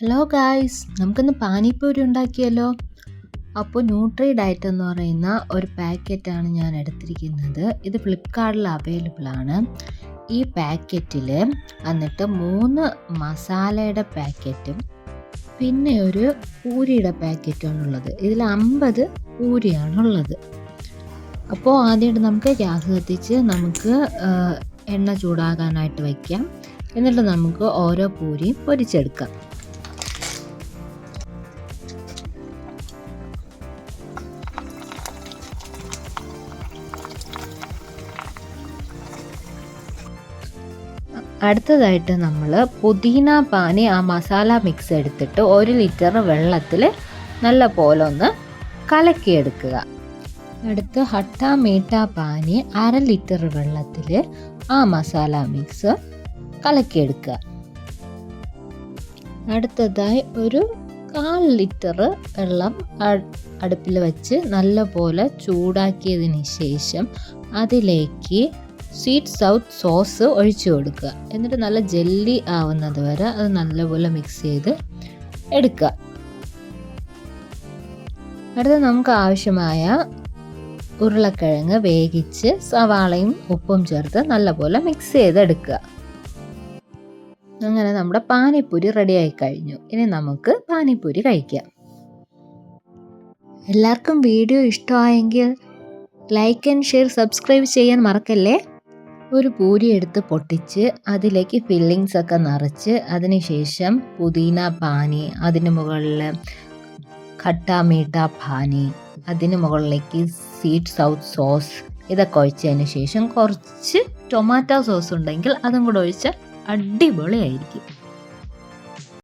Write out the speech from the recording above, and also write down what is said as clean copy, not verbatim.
Hello guys, നമുക്കിന്ന് പാനിപ്പൂരി ഉണ്ടാക്കിയല്ലോ. അപ്പോൾ nutri diet എന്ന് പറയുന്ന ഒരു പാക്കറ്റാണ് ഞാൻ എടുത്തിരിക്കുന്നത്. ഇത് ഫ്ലിപ്കാർട്ടിൽ അവൈലബിൾ ആണ്. ഈ പാക്കറ്റിൽ എന്നിട്ട് 3 മസാലയുടെ പാക്കറ്റും പിന്നെ ഒരു പൂരിയുടെ പാക്കറ്റാണുള്ളത്. ഇതിൽ 50 പൂരിയാണുള്ളത്. അപ്പോൾ ആദ്യമായിട്ട് നമുക്ക് ഗ്യാസ് കത്തിച്ച് നമുക്ക് എണ്ണ ചൂടാകാനായിട്ട് വയ്ക്കാം. എന്നിട്ട് നമുക്ക് ഓരോ പൂരിയും പൊരിച്ചെടുക്കാം. അടുത്തതായിട്ട് നമ്മൾ പുതിന പാനി ആ മസാല മിക്സ് എടുത്തിട്ട് 1 ലിറ്റർ വെള്ളത്തിൽ നല്ല പോലെ ഒന്ന് കലക്കിയെടുക്കുക. അടുത്ത് ഹട്ട മീഠ പാനി 1/2 ലിറ്റർ വെള്ളത്തിൽ ആ മസാല മിക്സ് കലക്കിയെടുക്കുക. അടുത്തതായി ഒരു 1/4 ലിറ്റർ വെള്ളം അടുപ്പിൽ വെച്ച് നല്ല പോലെ ചൂടാക്കിയതിന് ശേഷം അതിലേക്ക് സ്വീറ്റ് സൗത്ത് സോസ് ഒഴിച്ചു കൊടുക്കുക. എന്നിട്ട് നല്ല ജെല്ലി ആവുന്നത് വരെ അത് നല്ലപോലെ മിക്സ് ചെയ്ത് എടുക്കുക. അടുത്ത് നമുക്ക് ആവശ്യമായ ഉരുളക്കിഴങ്ങ് വേവിച്ച് സവാളയും ഉപ്പും ചേർത്ത് നല്ലപോലെ മിക്സ് ചെയ്തെടുക്കുക. അങ്ങനെ നമ്മുടെ പാനിപ്പൂരി റെഡിയായി കഴിഞ്ഞു. ഇനി നമുക്ക് പാനിപ്പൂരി കഴിക്കാം. എല്ലാവർക്കും വീഡിയോ ഇഷ്ടമായെങ്കിൽ ലൈക്ക് ആൻഡ് ഷെയർ, സബ്സ്ക്രൈബ് ചെയ്യാൻ മറക്കല്ലേ. ഒരു പൂരി എടുത്ത് പൊട്ടിച്ച് അതിലേക്ക് ഫില്ലിങ്സ് ഒക്കെ നിറച്ച് അതിനുശേഷം പുതിന പാനി, അതിന് മുകളിൽ ഖട്ട മീഠ പാനി, അതിന് മുകളിലേക്ക് സ്വീറ്റ് സൗത്ത് സോസ് ഇതൊക്കെ ഒഴിച്ചതിന് ശേഷം കുറച്ച് ടൊമാറ്റോ സോസ് ഉണ്ടെങ്കിൽ അതും കൂടെ ഒഴിച്ചാൽ അടിപൊളിയായിരിക്കും.